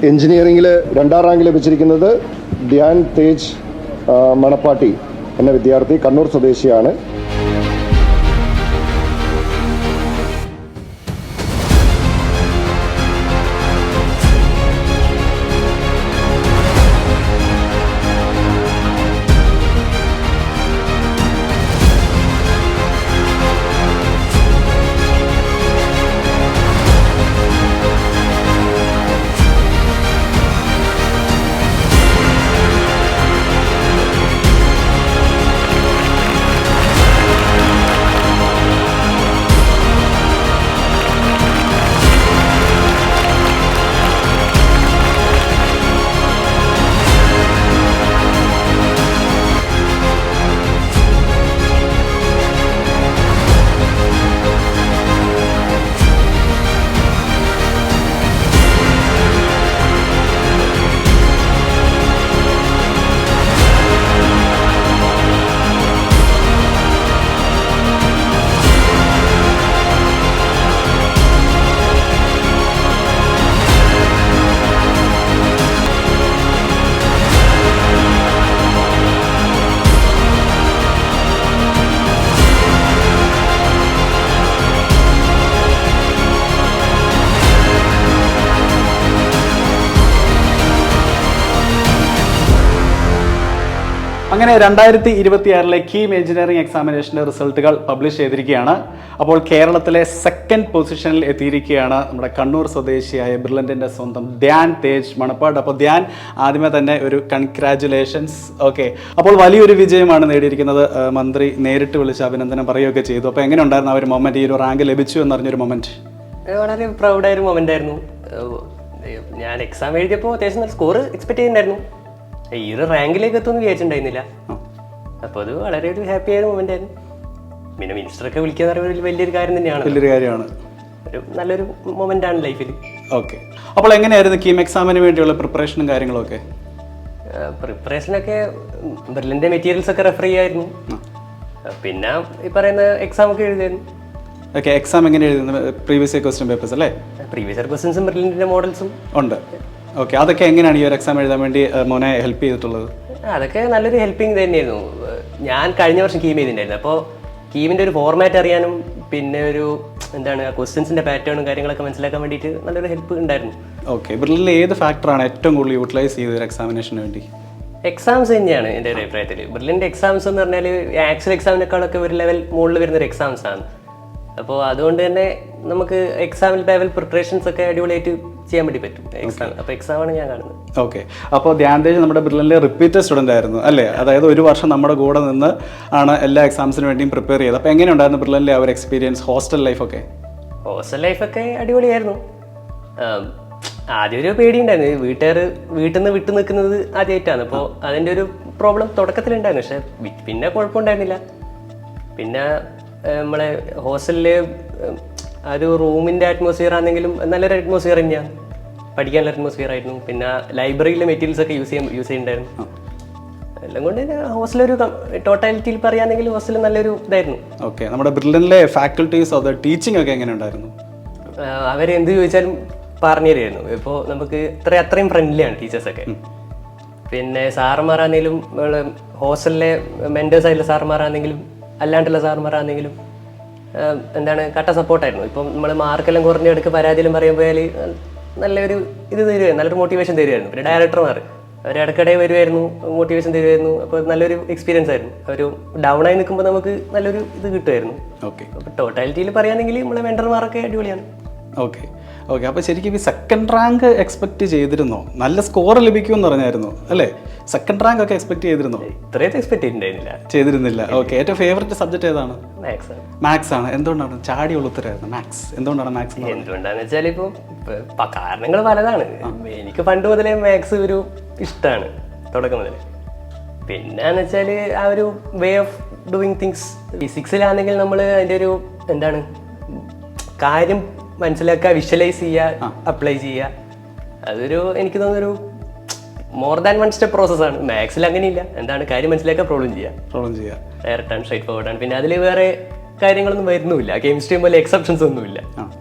എഞ്ചിനീയറിംഗിൽ 2ാം റാങ്ക് ലഭിച്ചിരിക്കുന്നത് ധ്യാൻ തേജ് മണപ്പാട്ടി എന്ന വിദ്യാർത്ഥി, കണ്ണൂർ സ്വദേശിയാണ്. അങ്ങനെ 2026 കീം എഞ്ചിനീയറിംഗ് എക്സാമിനേഷൻ്റെ റിസൾട്ടുകൾ പബ്ലിഷ് ചെയ്തിരിക്കുകയാണ്. അപ്പോൾ കേരളത്തിലെ സെക്കൻഡ് പൊസിഷനിൽ എത്തിയിരിക്കുകയാണ് നമ്മുടെ കണ്ണൂർ സ്വദേശിയായ ബ്രില്യൻറ്റിൻ്റെ സ്വന്തം ധ്യാൻ തേജ് മണപ്പാട്. അപ്പോൾ ധ്യാൻ, ആദ്യമേ തന്നെ ഒരു കൺഗ്രാജുലേഷൻസ്. ഓക്കെ, അപ്പോൾ വലിയൊരു വിജയമാണ് നേടിയിരിക്കുന്നത്. മന്ത്രി നേരിട്ട് വിളിച്ച് അഭിനന്ദനം പറയുകയൊക്കെ ചെയ്തു. അപ്പോൾ എങ്ങനെ ഉണ്ടായിരുന്നു ആ ഒരു മൊമെൻറ്റ്, ഈ ഒരു റാങ്ക് ലഭിച്ചു എന്നറിഞ്ഞൊരു മൊമെൻറ്റ്? വളരെ പ്രൗഡായൊരു മൊമെൻ്റ് ആയിരുന്നു. ഞാൻ എക്സാം എഴുതിയപ്പോൾ അത്യാവശ്യം നല്ല സ്കോർ എക്സ്പെക്ട് ചെയ്യുന്നുണ്ടായിരുന്നു. ഈ ഒരു റാങ്കിലേക്ക് എത്തുമെന്ന് വിചാരിച്ചിട്ടുണ്ടായിരുന്നില്ല. അപ്പോൾ അത് വളരെ ഒരു ഹാപ്പി ആയ മൊമെന്റ് ആയിരുന്നു. പിന്നെ മിനിസ്റ്ററൊക്കെ വിളിക്കുക വലിയൊരു കാര്യം തന്നെയാണ്, വലിയൊരു കാര്യമാണ്, ഒരു നല്ലൊരു മൊമെന്റ് ആണ് ലൈഫിൽ. ഓക്കെ, അപ്പോൾ എങ്ങനെയായിരുന്നു കീം എക്സാമിന് വേണ്ടിയുള്ള പ്രിപ്പറേഷനും കാര്യങ്ങളൊക്കെ? പ്രിപ്പറേഷനൊക്കെ ബ്രില്യൻ്റെ മെറ്റീരിയൽസ് ഒക്കെ റെഫർ ചെയ്യായിരുന്നു. പിന്നെ ഈ പറയുന്ന എക്സാം ഒക്കെ എഴുതിയായിരുന്നു. ഓക്കെ, എക്സാം എങ്ങനെ എഴുതുന്നത്? പ്രീവിയസ് ഇയർ ക്വസ്റ്റ്യൻ പേപ്പേഴ്സ് അല്ലേ? പ്രീവിയസ് ഇയർ ക്വസ്റ്റ്യൻസും ബ്രില്യൻ്റെ മോഡൽസും ഉണ്ട്. ഓക്കെ, അതൊക്കെ എങ്ങനെയാണ് ഈ ഒരു എക്സാം എഴുതാൻ വേണ്ടി മോനെ ഹെൽപ്പ് ചെയ്തിട്ടുള്ളത്? അതൊക്കെ നല്ലൊരു ഹെൽപ്പിംഗ് തന്നെയായിരുന്നു. ഞാൻ കഴിഞ്ഞ വർഷം കീം ചെയ്തിട്ടുണ്ടായിരുന്നു. അപ്പോൾ കീമിൻ്റെ ഒരു ഫോർമാറ്റ് അറിയാനും പിന്നെ ഒരു എന്താണ് ക്വസ്റ്റ്യൻസിൻ്റെ പാറ്റേണും കാര്യങ്ങളൊക്കെ മനസ്സിലാക്കാൻ വേണ്ടിയിട്ട് നല്ലൊരു ഹെൽപ്പ് ഉണ്ടായിരുന്നു. ഓക്കെ, ബ്രില്ലിൽ ഏത് ഫാക്ടറാണ് ഏറ്റവും കൂടുതൽ യൂട്ടിലൈസ് ചെയ്തത് എക്സാമിനേഷന് വേണ്ടി? എക്സാംസ് തന്നെയാണ് എൻ്റെ ഒരു അഭിപ്രായത്തിൽ. ബ്രില്ലിൻ്റെ എക്സാംസ് എന്ന് പറഞ്ഞാൽ ആക്ച്വൽ എക്സാമിനേക്കാളൊക്കെ ഒരു ലെവൽ മുകളിൽ വരുന്നൊരു എക്സാംസ് ആണ്. അപ്പോൾ അതുകൊണ്ട് തന്നെ നമുക്ക് എക്സാമിൽ ലെവൽ പ്രിപ്പറേഷൻസ് ഒക്കെ അടിപൊളിയായിട്ട് ചെയ്യാൻ വേണ്ടി പറ്റും. അപ്പോൾ എക്സാമാണ് ഞാൻ കാണുന്നത്. ഓക്കെ, അപ്പോൾ ധ്യാൻ തേജ് നമ്മുടെ ബ്രില്ലിലെ റിപ്പീറ്റഡ് സ്റ്റുഡൻ്റ് ആയിരുന്നു അല്ലേ? അതായത് ഒരു വർഷം നമ്മുടെ കൂടെ നിന്ന് ആണ് എല്ലാ എക്സാംസിന് വേണ്ടിയും പ്രിപ്പയർ ചെയ്തത്. അപ്പോൾ എങ്ങനെയുണ്ടായിരുന്നു ബ്രില്ലിലെ ആ ഒരു എക്സ്പീരിയൻസ്, ഹോസ്റ്റൽ ലൈഫൊക്കെ? ഹോസ്റ്റൽ ലൈഫൊക്കെ അടിപൊളിയായിരുന്നു. ആദ്യം ഒരു പേടിയുണ്ടായിരുന്നു, വീട്ടിൽ നിന്ന് വിട്ടു നിൽക്കുന്നത് ആദ്യമായിട്ടാണ്. അപ്പോൾ അതിൻ്റെ ഒരു പ്രോബ്ലം തുടക്കത്തിലുണ്ടായിരുന്നു. പക്ഷേ പിന്നെ കുഴപ്പമുണ്ടായിരുന്നില്ല. പിന്നെ നമ്മളെ ഹോസ്റ്റലില് ഒരു റൂമിൻ്റെ അറ്റ്മോസ്ഫിയർ ആണെങ്കിലും നല്ലൊരു അറ്റ്മോസ്ഫിയർ തന്നെയാണ്, പഠിക്കാനുള്ള അറ്റ്മോസ്ഫിയർ ആയിരുന്നു. പിന്നെ ലൈബ്രറിയിലെ മെറ്റീരിയൽസ് ഒക്കെ യൂസ് ചെയ്യുന്നുണ്ടായിരുന്നു. എല്ലാം കൊണ്ട് ഹോസ്റ്റലൊരു ടോട്ടാലിറ്റിയിൽ പറയുകയാണെങ്കിൽ ഹോസ്റ്റൽ നല്ലൊരു ഇതായിരുന്നു. ഓക്കെ, നമ്മുടെ ബ്രില്യനിലെ ഫാക്കൽറ്റീസ് ഓഫ് ദ ടീച്ചിങ് ഒക്കെ എങ്ങനെ ഉണ്ടായിരുന്നു? അവരെന്ത് ചോദിച്ചാലും പറഞ്ഞു തരുമായിരുന്നു. ഇപ്പോൾ നമുക്ക് അത്രയും ഫ്രണ്ട്ലിയാണ് ടീച്ചേഴ്സൊക്കെ. പിന്നെ സാറന്മാരാണെങ്കിലും ഹോസ്റ്റലിലെ മെൻറ്റേഴ്സായിട്ടുള്ള സാറന്മാരാണെങ്കിലും അല്ലാണ്ടുള്ള സാറന്മാരാണെങ്കിലും എന്താണ് കട്ട സപ്പോർട്ടായിരുന്നു. ഇപ്പം നമ്മൾ മാർക്കെല്ലാം കുറഞ്ഞെടുക്ക് പരാതിയിലും പറയുമ്പോൾ നല്ലൊരു ഇത് തരുമായിരുന്നു, നല്ലൊരു മോട്ടിവേഷൻ തരുമായിരുന്നു. പിന്നെ ഡയറക്ടർമാർ അവരിടയ്ക്കിടെ വരുമായിരുന്നു, മോട്ടിവേഷൻ തരുമായിരുന്നു. അപ്പോൾ നല്ലൊരു എക്സ്പീരിയൻസ് ആയിരുന്നു. ഒരു ഡൗൺ ആയി നിൽക്കുമ്പോൾ നമുക്ക് നല്ലൊരു ഇത് കിട്ടുമായിരുന്നു. ഓക്കെ, അപ്പോൾ ടോട്ടാലിറ്റിയിൽ പറയുകയാണെങ്കിൽ നമ്മളെ മെൻറ്റർമാരൊക്കെ അടിപൊളിയാണ്. ഓക്കെ ഓക്കെ അപ്പോൾ ശരിക്കും ഈ സെക്കൻഡ് റാങ്ക് എക്സ്പെക്ട് ചെയ്തിരുന്നോ? നല്ല സ്കോർ ലഭിക്കുമെന്ന് പറഞ്ഞായിരുന്നു അല്ലേ? സെക്കൻഡ് റാങ്ക് ഒക്കെ എക്സ്പെക്ട് ചെയ്തിരുന്നോ? ഇത്രയും എക്സ്പെക്ട് ചെയ്തിരുന്നില്ല. ഓക്കെ, ഏറ്റവും ഫേവറേറ്റ് സബ്ജക്ട് ഏതാണ്? മാത്സ് ആണ്. എന്തുകൊണ്ടാണ്? ചാടിയുള്ള ഉത്തരമായിരുന്നു മാത്സ്. എന്തുകൊണ്ടാണ് മാത്സ്? എന്തുകൊണ്ടാന്ന് വെച്ചാൽ ഇപ്പോൾ കാരണങ്ങൾ പലതാണ്. എനിക്ക് പണ്ട് മുതലേ മാത്സ് ഒരു ഇഷ്ടമാണ്, തുടക്കം മുതലേ. പിന്നെന്ന് വെച്ചാൽ ആ ഒരു വേ ഓഫ് ഡൂയിങ് തിങ്സ്. ഫിസിക്സിലാണെങ്കിൽ നമ്മൾ അതിൻ്റെ ഒരു എന്താണ് കാര്യം മനസ്സിലാക്കുക, വിഷ്വലൈസ് ചെയ്യുക, അപ്ലൈ ചെയ്യുക. അതൊരു എനിക്ക് തോന്നുന്നൊരു മോർ ദാൻ വൺ സ്റ്റെപ്പ് പ്രോസസ്സാണ്. മാത്സിൽ അങ്ങനെയില്ല, എന്താണ് കാര്യം മനസ്സിലാക്കുക, പ്രോബ്ലം ചെയ്യുക, ഡയറക്റ്റ് ആൻഡ് സ്ട്രൈറ്റ് ഫോർവേഡ് ആണ്. പിന്നെ അതിൽ വേറെ കാര്യങ്ങളൊന്നും വരുന്നുമില്ല. കെമിസ്ട്രി പോലെ എക്സെപ്ഷൻസ് ഒന്നുമില്ല.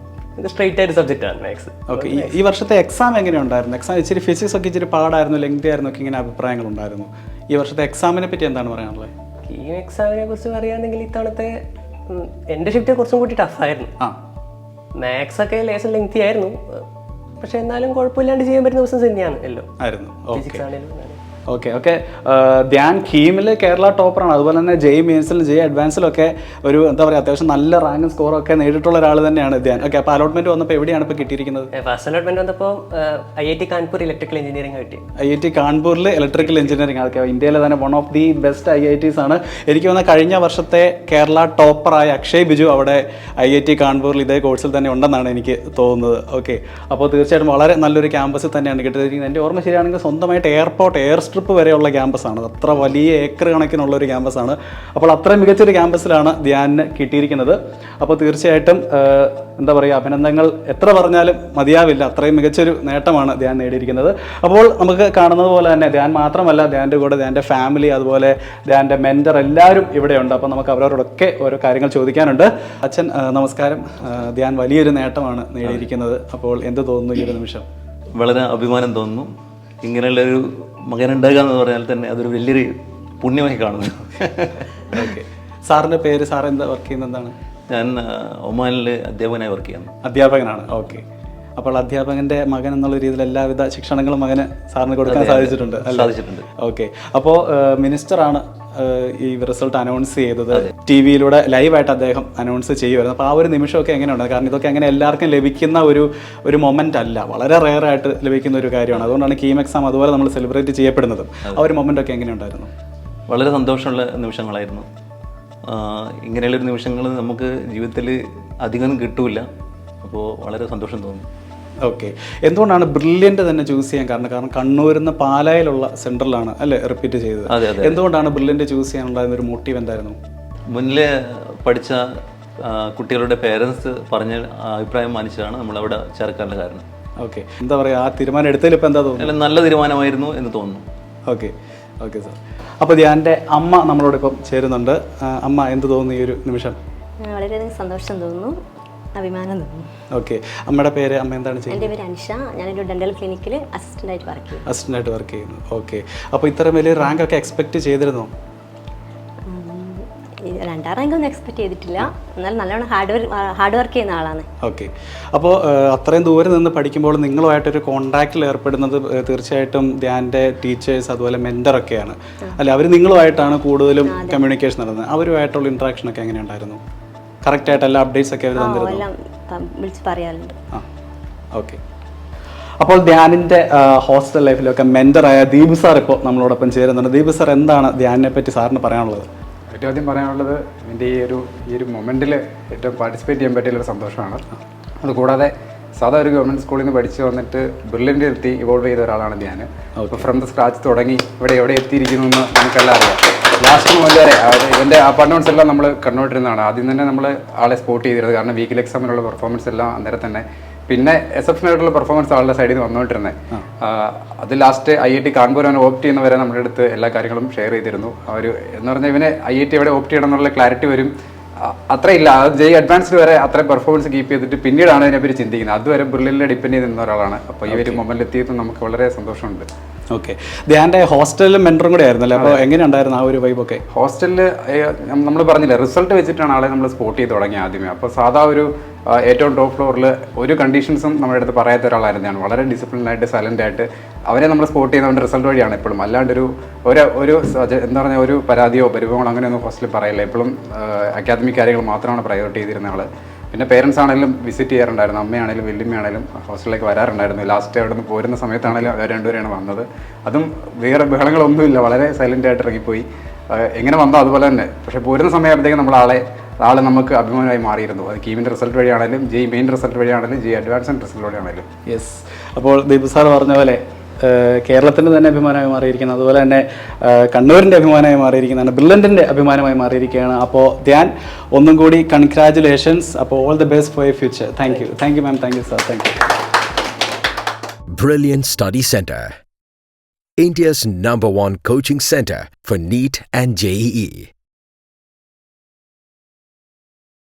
ഇത് സ്ട്രെയിറ്റ് ആയിട്ട് സബ്ജക്റ്റാണ് മാത്സ്. ഓക്കെ, ഈ വർഷത്തെ എക്സാം എങ്ങനെയുണ്ടായിരുന്നു? എക്സാം ഇച്ചിരി ഫിസിക്സ് ഒക്കെ ഇച്ചിരി പാടായിരുന്നു, ലെങ്തി ആയിരുന്നു ഒക്കെ ഇങ്ങനെ അഭിപ്രായങ്ങളുണ്ടായിരുന്നു. ഈ വർഷത്തെ എക്സാമിനെ പറ്റി എന്താണ് പറയാനുള്ളത്? ഈ എക്സാമിനെ കുറിച്ച് പറയുകയാണെങ്കിൽ ഇത്തവണത്തെ എൻ്റെ ഷിഫ്റ്റ് കുറച്ചും കൂടി ടഫായിരുന്നു. മാത്സ് ഒക്കെ ലേശം ലെങ്തി ആയിരുന്നു, പക്ഷെ എന്നാലും കുഴപ്പമില്ലാണ്ട് ചെയ്യാൻ പറ്റുന്ന ദിവസം തന്നെയാണ് എല്ലാം ആയിരുന്നു. ഫിസിക്സ് ആണെങ്കിലും. ഓക്കെ. ധ്യാൻ കീമിൽ കേരള ടോപ്പറാണ്, അതുപോലെ തന്നെ ജെയ് മെയിൻസിലും ജെയ് അഡ്വാൻസിലും ഒക്കെ ഒരു എന്താ പറയുക അത്യാവശ്യം നല്ല റാങ്കും സ്കോറും ഒക്കെ നേരിട്ടുള്ള ഒരാൾ തന്നെയാണ് ധ്യാൻ. ഓക്കെ, അപ്പോൾ അലോട്ട്മെന്റ് വന്നപ്പോൾ എവിടെയാണ് ഇപ്പോൾ കിട്ടിയിരിക്കുന്നത്? ഫസ്റ്റ് അലോട്ട്മെന്റ് വന്നപ്പോൾ IIT കാൺപൂർ ഇലക്ട്രിക്കൽ എഞ്ചിനീയറിംഗ് കിട്ടി. IIT കാൺപൂരിൽ ഇലക്ട്രിക്കൽ എഞ്ചിനീയറിംഗ്. ഓക്കെ, ഇന്ത്യയിലെ തന്നെ one of the best IITs ആണ്. എനിക്ക് തോന്നുന്ന കഴിഞ്ഞ വർഷത്തെ കേരള ടോപ്പറായ അക്ഷയ് ബിജു അവിടെ IIT കാൺപൂരിൽ ഇതേ കോഴ്സിൽ തന്നെ ഉണ്ടെന്നാണ് എനിക്ക് തോന്നുന്നത്. ഓക്കെ, അപ്പോൾ തീർച്ചയായിട്ടും വളരെ നല്ലൊരു ക്യാമ്പസിൽ തന്നെയാണ് കിട്ടിയിരിക്കുന്നത്. എൻ്റെ ഓർമ്മ ശരിയാണെങ്കിൽ സ്വന്തമായിട്ട് എയർ സ്ട്രിപ്പ് വരെയുള്ള ക്യാമ്പസാണ്. അത്ര വലിയ ഏക്കർ കണക്കിനുള്ളൊരു ക്യാമ്പസാണ്. അപ്പോൾ അത്രയും മികച്ചൊരു ക്യാമ്പസിലാണ് ധ്യാനിന് കിട്ടിയിരിക്കുന്നത്. അപ്പോൾ തീർച്ചയായിട്ടും എന്താ പറയുക, അഭിനന്ദനങ്ങൾ എത്ര പറഞ്ഞാലും മതിയാവില്ല, അത്രയും മികച്ചൊരു നേട്ടമാണ് ധ്യാൻ നേടിയിരിക്കുന്നത്. അപ്പോൾ നമുക്ക് കാണുന്നത് പോലെ തന്നെ ധ്യാൻ മാത്രമല്ല, ധ്യാൻ്റെ കൂടെ ധ്യാൻ്റെ ഫാമിലി, അതുപോലെ ധ്യാൻ്റെ മെൻറ്റർ എല്ലാവരും ഇവിടെയുണ്ട്. അപ്പോൾ നമുക്ക് അവരോടൊക്കെ ഓരോ കാര്യങ്ങൾ ചോദിക്കാനുണ്ട്. അച്ഛൻ നമസ്കാരം. ധ്യാൻ വലിയൊരു നേട്ടമാണ് നേടിയിരിക്കുന്നത്. അപ്പോൾ എന്ത് തോന്നുന്നു ഈ ഒരു നിമിഷം? വളരെ അഭിമാനം തോന്നുന്നു. ഇങ്ങനെയുള്ളൊരു മകനുണ്ടാകുക എന്ന് പറഞ്ഞാൽ തന്നെ അതൊരു വലിയൊരു പുണ്യമായി കാണുന്നു. ഓക്കെ, സാറിൻ്റെ പേര്? സാർ എന്താ വർക്ക് ചെയ്യുന്നത്? എന്താണ്? ഞാൻ ഒമാനിൽ അധ്യാപകനായി വർക്ക് ചെയ്യുന്നു. അധ്യാപകനാണ്. ഓക്കെ, അപ്പോൾ അധ്യാപകൻ്റെ മകൻ എന്നുള്ള രീതിയിൽ എല്ലാവിധ ശിക്ഷണങ്ങളും മകന് സാറിന് കൊടുക്കാൻ സാധിച്ചിട്ടുണ്ട്. ഓക്കെ, അപ്പോൾ മിനിസ്റ്ററാണ് ഈ റിസൾട്ട് അനൗൺസ് ചെയ്തത്. TV-യിലൂടെ ലൈവായിട്ട് അദ്ദേഹം അനൗൺസ് ചെയ്യുമായിരുന്നു. അപ്പോൾ ആ ഒരു നിമിഷമൊക്കെ എങ്ങനെയുണ്ട്? കാരണം ഇതൊക്കെ അങ്ങനെ എല്ലാവർക്കും ലഭിക്കുന്ന ഒരു മൊമെൻ്റ് അല്ല, വളരെ റെയർ ആയിട്ട് ലഭിക്കുന്ന ഒരു കാര്യമാണ്. അതുകൊണ്ടാണ് കീം എക്സാം അതുപോലെ നമ്മൾ സെലിബ്രേറ്റ് ചെയ്യപ്പെടുന്നതും. ആ ഒരു മൊമെൻ്റ് ഒക്കെ എങ്ങനെയുണ്ടായിരുന്നു? വളരെ സന്തോഷമുള്ള നിമിഷങ്ങളായിരുന്നു. ഇങ്ങനെയുള്ളൊരു നിമിഷങ്ങൾ നമുക്ക് ജീവിതത്തിൽ അധികം കിട്ടൂല. അപ്പോൾ വളരെ സന്തോഷം തോന്നി. ഓക്കെ, എന്തുകൊണ്ടാണ് ബ്രില്യൻ്റ് തന്നെ ചൂസ് ചെയ്യാൻ കാരണം കണ്ണൂരിന്ന് പാലായിലുള്ള സെൻറ്ററിലാണ് അല്ലേ റിപ്പീറ്റ് ചെയ്തത്? എന്തുകൊണ്ടാണ് ബ്രില്യൻ്റ് ചൂസ് ചെയ്യാനുള്ള ഒരു മോട്ടീവ് എന്തായിരുന്നു? മുന്നിലെ പഠിച്ച കുട്ടികളുടെ പേരൻസ് പറഞ്ഞ അഭിപ്രായം മാനിച്ചാണ് നമ്മളവിടെ ചേർക്കാനുള്ള കാരണം. ഓക്കെ, എന്താ പറയുക, ആ തീരുമാനം എടുത്തതിൽ ഇപ്പോൾ എന്താ തോന്നുന്നത്? നല്ല തീരുമാനമായിരുന്നു എന്ന് തോന്നുന്നു. Okay sir. അപ്പോൾ ധ്യാൻ്റെ അമ്മ നമ്മളോടൊപ്പം ചേരുന്നുണ്ട്. അമ്മ എന്ത് തോന്നുന്നു ഈ ഒരു നിമിഷം? വളരെയധികം സന്തോഷം തോന്നുന്നു, അഭിമാനം തോന്നുന്നു. ഓക്കെ, അമ്മയുടെ പേര്? അമ്മ എന്താണ് ചെയ്യുന്നത്? എൻ്റെ പേര് അൻഷ. ഞാനൊരു ഡെൻ്റൽ ക്ലിനിക്കിൽ അസിസ്റ്റൻ്റായിട്ട് വർക്ക് ചെയ്യുന്നു. ഓക്കെ, അപ്പോൾ ഇത്ര വലിയ റാങ്ക് ഒക്കെ എക്സ്പെക്ട് ചെയ്തിരുന്നോ? 2ാം റാങ്ക് ഒന്നും എക്സ്പെക്ട് ചെയ്തിട്ടില്ല, എന്നാൽ നല്ലോണം ഹാർഡ് വർക്ക് ചെയ്യുന്ന ആളാണ്. ഓക്കെ, അപ്പോൾ അത്രയും ദൂരെ നിന്ന് പഠിക്കുമ്പോൾ നിങ്ങളുമായിട്ടൊരു കോൺടാക്റ്റിൽ ഏർപ്പെടുന്നത് തീർച്ചയായിട്ടും ധ്യാൻ്റെ ടീച്ചേഴ്സ് അതുപോലെ മെൻറ്ററൊക്കെയാണ് അല്ലെ? അവർ നിങ്ങളുമായിട്ടാണ് കൂടുതലും കമ്മ്യൂണിക്കേഷൻ നടന്നത്. അവരുമായിട്ടുള്ള ഇൻട്രാക്ഷൻ ഒക്കെ എങ്ങനെയുണ്ടായിരുന്നു? കറക്റ്റായിട്ട് എല്ലാ അപ്ഡേറ്റ്സ് ഒക്കെ അവർ തന്നിരുന്നു? വിളിച്ച് പറയാറുണ്ട്. ഓക്കെ, അപ്പോൾ ധ്യാനിൻ്റെ ഹോസ്റ്റൽ ലൈഫിലൊക്കെ മെൻറ്ററായ ദീപ് സാർ ഇപ്പോൾ നമ്മളോടൊപ്പം ചേരുന്നുണ്ട്. ദീപ് സാർ, എന്താണ് ധ്യാനിനെ പറ്റി സാറിന് പറയാനുള്ളത്? ഏറ്റവും ആദ്യം പറയാനുള്ളത് എൻ്റെ ഈ ഒരു മൊമെൻറ്റിൽ ഏറ്റവും പാർട്ടിസിപ്പേറ്റ് ചെയ്യാൻ പറ്റിയൊരു സന്തോഷമാണ്. അതുകൂടാതെ സാധാ ഒരു ഗവൺമെൻറ് സ്കൂളിൽ നിന്ന് പഠിച്ച് വന്നിട്ട് ബ്രില്യൻ്റ് എത്തി ഇവോൾവ് ചെയ്ത ഒരാളാണ് ധ്യാൻ. ഇപ്പോൾ ഫ്രം ദ സ്ക്രാച്ച് തുടങ്ങി എവിടെ എത്തിയിരിക്കുന്നു എന്ന് നമുക്കെല്ലാം അറിയാം. ലാസ്റ്റ് മൊമെൻ്റ് വരെ ഇവൻ്റെ ആ പർഫോമൻസ് എല്ലാം നമ്മൾ കണ്ടുകൊണ്ടിരുന്നതാണ്. ആദ്യം തന്നെ നമ്മൾ ആളെ സ്പോട്ട് ചെയ്തിരുന്നത്, കാരണം വീക്കിലി എക്സാമിനുള്ള പെർഫോമൻസ് എല്ലാം അന്നേരം തന്നെ. പിന്നെ എക്സെപ്ഷണൽ ആയിട്ടുള്ള പെർഫോമൻസ് ആളുടെ സൈഡിൽ നിന്ന് വന്നുകൊണ്ടിരുന്നത്. അത് ലാസ്റ്റ് IIT കാൺപൂർ അവനെ ഓപ്റ്റ് ചെയ്യുന്നവരെ നമ്മുടെ അടുത്ത് എല്ലാ കാര്യങ്ങളും ഷെയർ ചെയ്തിരുന്നു. എന്ന് പറഞ്ഞാൽ ഇവനെ IIT എവിടെ ഓപ്റ്റ് ചെയ്യണം എന്നുള്ള ക്ലാരിറ്റി വരും. അത്രയില്ല, അത് ജെയ് അഡ്വാൻസ്ഡ് വരെ അത്രയും പെർഫോമൻസ് കീപ്പ് ചെയ്തിട്ട് പിന്നീടാണ് അതിനെപ്പറ്റി ചിന്തിക്കുന്നത്. അതുവരെ ബ്രില്യൻ്റിൽ ഡിപ്പെൻഡ് ചെയ്ത് നിന്ന ഒരാളാണ്. അപ്പോൾ ഈ ഒരു മൊമെൻറ്റിൽ എത്തിയപ്പോൾ നമുക്ക് വളരെ സന്തോഷമുണ്ട്. ഓക്കെ, ധ്യാൻ്റെ ഹോസ്റ്റലിലും മെൻറ്ററും കൂടെ ആയിരുന്നല്ലേ? അപ്പോൾ എങ്ങനെയുണ്ടായിരുന്നു ആ ഒരു വൈബൊക്കെ? ഹോസ്റ്റലിൽ നമ്മൾ പറഞ്ഞില്ല, റിസൾട്ട് വെച്ചിട്ടാണ് ആളെ നമ്മൾ സ്പോട്ട് ചെയ്ത് തുടങ്ങി ആദ്യമേ. അപ്പോൾ സാധാ ഏറ്റവും ടോപ്പ് ഫ്ലോറിൽ ഒരു കണ്ടീഷൻസും നമ്മുടെ അടുത്ത് പറയാത്ത ഒരാളായിരുന്നാണ്. വളരെ ഡിസിപ്ലിനായിട്ട് സൈലൻ്റ് ആയിട്ട് അവരെ നമ്മൾ സ്പോട്ട് ചെയ്യുന്നവൻ്റെ റിസൾട്ട് വഴിയാണ് എപ്പോഴും. അല്ലാണ്ട് എന്താ പറഞ്ഞാൽ ഒരു പരാതിയോ പരിഭവങ്ങളോ അങ്ങനെയൊന്നും ഹോസ്റ്റലിൽ പറയില്ല. എപ്പോഴും അക്കാദമിക് കാര്യങ്ങൾ മാത്രമാണ് പ്രയോറിറ്റി ചെയ്തിരുന്ന ആൾ. പിന്നെ പേരൻസ് ആണെങ്കിലും വിസിറ്റ് ചെയ്യാറുണ്ടായിരുന്നു. അമ്മയാണെങ്കിലും വല്യമ്മയാണെങ്കിലും ഹോസ്റ്റലിലേക്ക് വരാറുണ്ടായിരുന്നു. ലാസ്റ്റ് അവിടെ നിന്ന് പോരുന്ന സമയത്താണെങ്കിലും അവർ രണ്ടുപേരാണ് വന്നത്. അതും വേറെ ബഹളങ്ങളൊന്നുമില്ല, വളരെ സൈലൻ്റ് ആയിട്ട് ഇറങ്ങിപ്പോയി. എങ്ങനെ വന്നോ അതുപോലെ തന്നെ. പക്ഷേ പോരുന്ന സമയമാകുമ്പോഴത്തേക്കും ആളെ നമുക്ക് അഭിമാനമായി മാറിയിരുന്നു. അത് കീമിൻ്റെ റിസൾട്ട് വഴിയാണെങ്കിലും ജെയ് മെയിൻ റിസൾട്ട് വഴിയാണെങ്കിലും ജെയ് അഡ്വാൻസ്ഡ് റിസൾട്ട് വഴിയാണെങ്കിലും. യെസ്, അപ്പോൾ ദീപ് സാർ പറഞ്ഞ പോലെ കേരളത്തിൻ്റെ തന്നെ അഭിമാനമായി മാറിയിരിക്കുന്നത്, അതുപോലെ തന്നെ കണ്ണൂരിൻ്റെ അഭിമാനമായി മാറിയിരിക്കുന്നതാണ്, ബ്രില്യൻറ്റിൻ്റെ അഭിമാനമായി മാറിയിരിക്കുകയാണ്. അപ്പോൾ ധ്യാൻ, ഒന്നും കൂടി കൺഗ്രാജുലേഷൻസ്. അപ്പോൾ all the best for your future. Thank you ma'am, thank you sir, thank you. Brilliant Study Center, India's #1 coaching center for NEET and JEE.